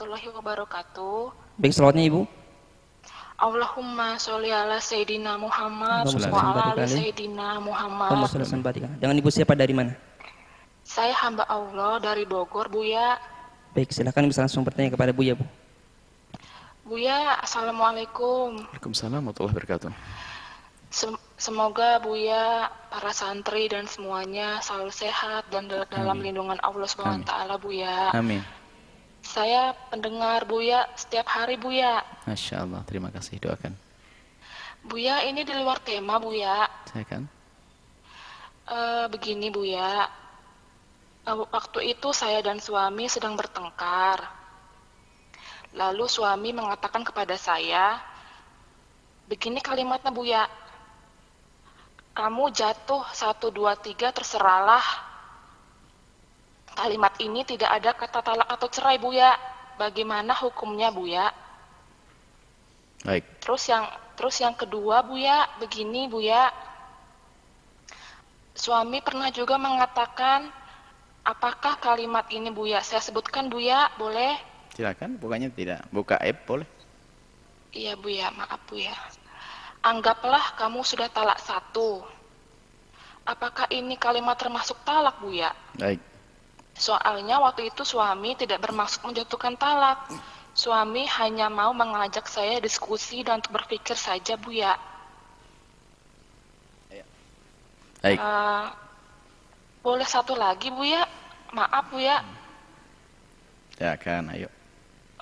warahmatullahi wabarakatuh. Baik, salawatnya Ibu. Allahumma sholli ala Sayyidina Muhammad Allahumma sholli wa wa ala barik ali alaih. Sayyidina Allahumma Muhammad. sholli wa barik alaih. Dengan Ibu siapa dari mana? Saya hamba Allah dari Bogor, Buya. Baik, silakan bisa langsung bertanya kepada Buya, Bu. Buya, Assalamualaikum. Waalaikumsalam warahmatullahi wabarakatuh. Semoga Buya, para santri dan semuanya selalu sehat dan dalam Amin. lindungan Allah Subhanahu wa taala, Buya. Amin. Saya pendengar Buya setiap hari, Buya. Masya Allah, terima kasih, doakan. Buya, ini di luar tema, Buya. Saya kan? Begini, Buya. Waktu itu saya dan suami sedang bertengkar. Lalu suami mengatakan kepada saya, begini kalimatnya, Buya. Kamu jatuh 1, 2, 3 terserahlah. Kalimat ini tidak ada kata talak atau cerai, Buya. Bagaimana hukumnya, Buya? Baik. Terus yang kedua, Buya, begini, Buya. Suami pernah juga mengatakan, apakah kalimat ini, Buya? Saya sebutkan, Buya, boleh? Silakan, bukannya tidak. Buka app boleh. Iya, Buya, maaf, Buya. Anggaplah kamu sudah talak 1. Apakah ini kalimat termasuk talak, Buya? Baik. Soalnya waktu itu suami tidak bermaksud menjatuhkan talak. Suami hanya mau mengajak saya diskusi dan untuk berpikir saja, Buya. Baik. Boleh satu lagi, Buya? Maaf, Buya. Silakan, ayo.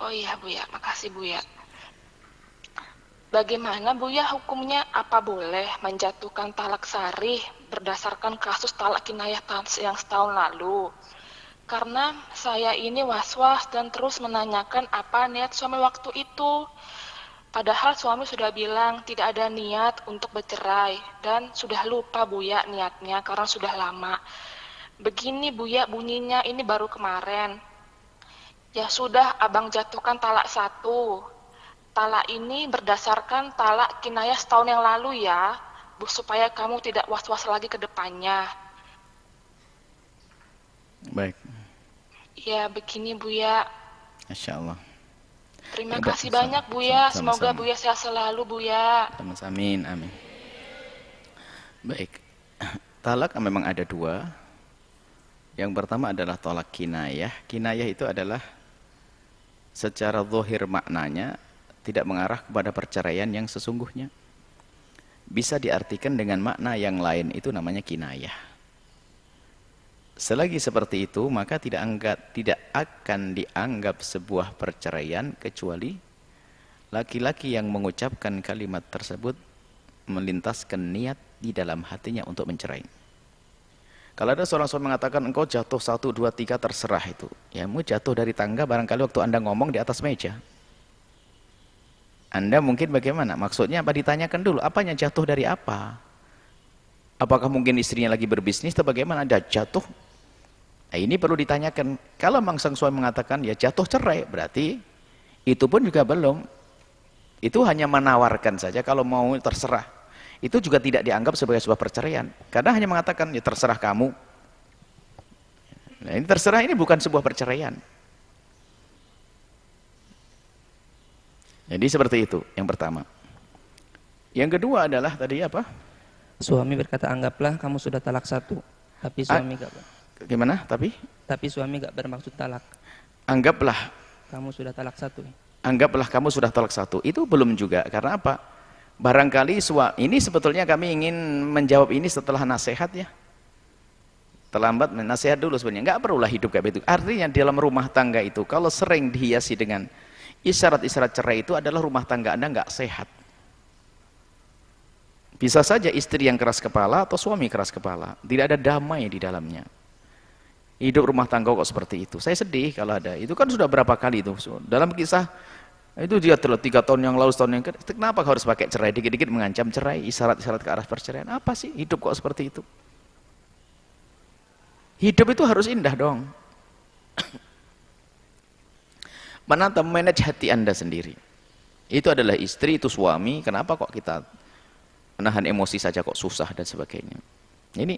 Oh iya, Buya. Makasih, Buya. Bagaimana, Buya, hukumnya? Apa boleh menjatuhkan talak sarih berdasarkan kasus talak kinayah yang setahun lalu? Karena saya ini was-was dan terus menanyakan apa niat suami waktu itu. Padahal suami sudah bilang tidak ada niat untuk bercerai dan sudah lupa, Buya, niatnya karena sudah lama. Begini, Buya, bunyinya ini baru kemarin. Ya sudah, abang jatuhkan talak 1. Talak ini berdasarkan talak kinayah setahun yang lalu ya, Bu, supaya kamu tidak was-was lagi ke depannya. Baik. Ya, begini, Buya. Masya Allah. Terima Udah, kasih banyak, Buya. Semoga sama-sama. Buya sehat selalu, Buya. Sama-sama, amin, amin. Baik. Talak memang ada 2. Yang pertama adalah talak kinayah. Kinayah itu adalah secara zahir maknanya tidak mengarah kepada perceraian yang sesungguhnya. Bisa diartikan dengan makna yang lain, itu namanya kinayah. Selagi seperti itu, maka tidak akan dianggap sebuah perceraian kecuali laki-laki yang mengucapkan kalimat tersebut melintaskan niat di dalam hatinya untuk mencerai. Kalau ada seorang suami mengatakan engkau jatuh 1, 2, 3 terserah itu, ya mau jatuh dari tangga barangkali waktu Anda ngomong di atas meja. Anda mungkin bagaimana? Maksudnya apa? Ditanyakan dulu, apanya jatuh dari apa? Apakah mungkin istrinya lagi berbisnis atau bagaimana? Ada jatuh. Nah, ini perlu ditanyakan. Kalau sang suami mengatakan ya jatuh cerai, berarti itu pun juga belum. Itu hanya menawarkan saja, kalau mau terserah. Itu juga tidak dianggap sebagai sebuah perceraian. Karena hanya mengatakan ya terserah kamu. Nah, ini terserah ini bukan sebuah perceraian. Jadi seperti itu yang pertama. Yang kedua adalah tadi apa? Suami berkata, anggaplah kamu sudah talak 1. Tapi suami Gimana? Tapi suami gak bermaksud talak. Anggaplah Kamu sudah talak 1. Anggaplah kamu sudah talak 1. Itu belum juga. Karena apa? Barangkali ini sebetulnya kami ingin menjawab ini setelah nasihat ya. Terlambat nasihat dulu sebenarnya. Enggak perlulah hidup kayak begitu. Artinya dalam rumah tangga itu kalau sering dihiasi dengan isyarat-isyarat cerai itu adalah rumah tangga Anda enggak sehat. Bisa saja istri yang keras kepala atau suami keras kepala. Tidak ada damai di dalamnya. Hidup rumah tangga kok seperti itu. Saya sedih kalau ada. Itu kan sudah berapa kali itu. Dalam kisah itu dia 3 tahun yang lalu, setahun yang kenapa harus pakai cerai? Dikit-dikit mengancam cerai, isyarat-isyarat ke arah perceraian. Apa sih hidup kok seperti itu? Hidup itu harus indah dong. Menata manage hati Anda sendiri. Itu adalah istri, itu suami. Kenapa kok kita menahan emosi saja kok susah dan sebagainya. Ini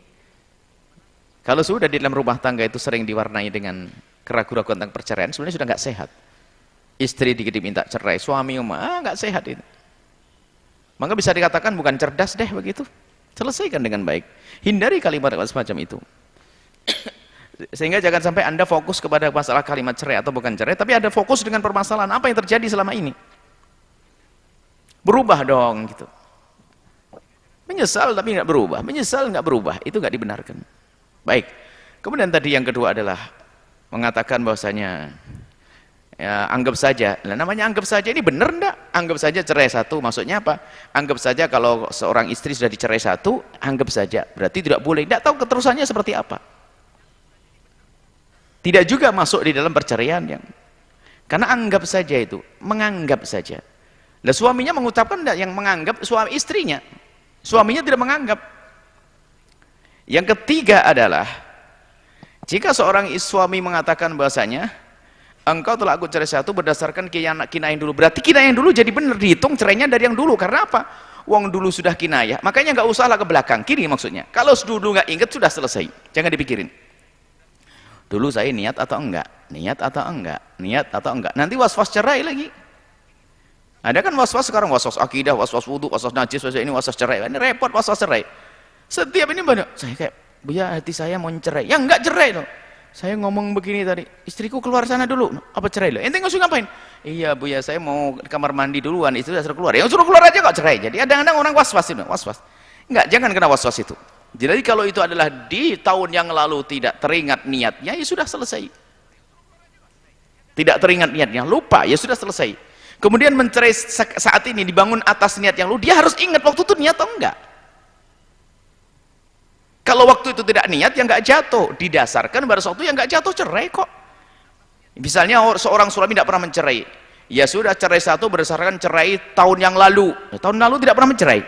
kalau sudah di dalam rumah tangga itu sering diwarnai dengan keraguan-keraguan tentang perceraian, sebenarnya sudah nggak sehat. Istri dikit minta cerai, suami nggak sehat itu. Maka bisa dikatakan bukan cerdas deh begitu. Selesaikan dengan baik. Hindari kalimat semacam itu. Sehingga jangan sampai Anda fokus kepada masalah kalimat cerai atau bukan cerai, tapi ada fokus dengan permasalahan apa yang terjadi selama ini. Berubah dong gitu. Menyesal tapi nggak berubah, menyesal nggak berubah, itu nggak dibenarkan. Baik. Kemudian tadi yang kedua adalah mengatakan bahwasanya ya, anggap saja. Nah, namanya anggap saja ini benar enggak? Anggap saja cerai satu, maksudnya apa? Anggap saja kalau seorang istri sudah dicerai satu, anggap saja. Berarti tidak boleh. Tidak tahu keterusannya seperti apa. Tidak juga masuk di dalam perceraian yang. Karena anggap saja itu, menganggap saja. Nah, suaminya mengucapkan enggak yang menganggap suami istrinya. Suaminya tidak menganggap. Yang ketiga adalah jika seorang suami mengatakan bahasanya engkau telah aku cerai satu berdasarkan kinayah dulu. Berarti kinayah dulu jadi benar, dihitung cerainya dari yang dulu. Karena apa? Wong dulu sudah kinayah, makanya nggak usahlah ke belakang. Kini maksudnya. Kalau dulu nggak ingat sudah selesai. Jangan dipikirin. Dulu saya niat atau enggak? Niat atau enggak? Niat atau enggak? Nanti was-was cerai lagi. Ada kan was-was sekarang, was-was akidah, was-was wudu, was-was najis, was-was ini, was-was cerai. Ini repot was-was cerai. Setiap ini banyak. Saya kayak, Buya hati saya mau cerai. Ya enggak cerai loh. Saya ngomong begini tadi, istriku keluar sana dulu. Apa cerai lo? Ente ngusung ngapain? Iya Bu ya, saya mau ke kamar mandi duluan, istri sudah keluar. Ya suruh keluar aja kok cerai. Jadi kadang-kadang orang was-was itu, was-was. Enggak, jangan kena was-was itu. Jadi kalau itu adalah di tahun yang lalu tidak teringat niatnya, ya sudah selesai. Tidak teringat niatnya, lupa, ya sudah selesai. Kemudian mencerai saat ini dibangun atas niat yang lalu, dia harus ingat waktu itu niat atau enggak. Kalau waktu itu tidak niat, ya nggak jatuh. Didasarkan pada sesuatu yang nggak jatuh, cerai kok. Misalnya seorang suami tidak pernah mencerai, ya sudah cerai satu berdasarkan cerai tahun yang lalu. Tahun lalu tidak pernah mencerai.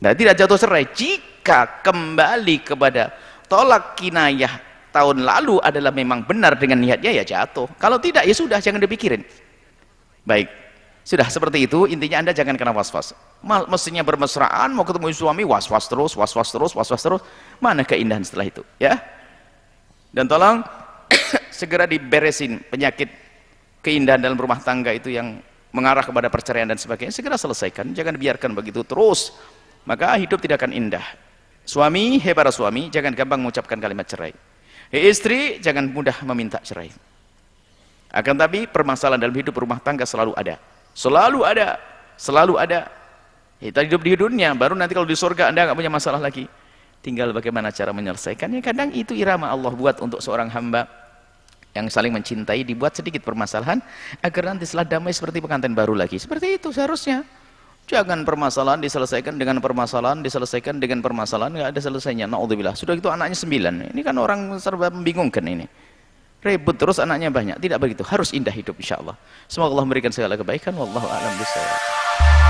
Nah, tidak jatuh cerai. Jika kembali kepada tolak kinayah tahun lalu adalah memang benar dengan niatnya, ya jatuh. Kalau tidak, ya sudah, jangan dipikirin. Baik. Sudah seperti itu, intinya Anda jangan kena was-was. Mestinya bermesraan, mau ketemu suami, was-was terus, was-was terus, was-was terus. Mana keindahan setelah itu, ya? Dan tolong segera diberesin penyakit keindahan dalam rumah tangga itu yang mengarah kepada perceraian dan sebagainya, segera selesaikan. Jangan biarkan begitu terus, maka hidup tidak akan indah. Suami, hei para suami, jangan gampang mengucapkan kalimat cerai. Hei istri, jangan mudah meminta cerai. Akan tapi permasalahan dalam hidup rumah tangga selalu ada. Selalu ada, selalu ada. Kita hidup di dunia, baru nanti kalau di surga Anda nggak punya masalah lagi. Tinggal bagaimana cara menyelesaikannya. Kadang itu irama Allah buat untuk seorang hamba yang saling mencintai, dibuat sedikit permasalahan agar nanti setelah damai seperti pengantin baru lagi. Seperti itu seharusnya. Jangan permasalahan diselesaikan dengan permasalahan, diselesaikan dengan permasalahan, nggak ada selesainya. Naudzubillah. Sudah itu anaknya 9. Ini kan orang serba membingungkan ini. Ribut terus anaknya banyak. Tidak begitu. Harus indah hidup insyaallah. Semoga Allah memberikan segala kebaikan. Wallahu a'lam bishawab.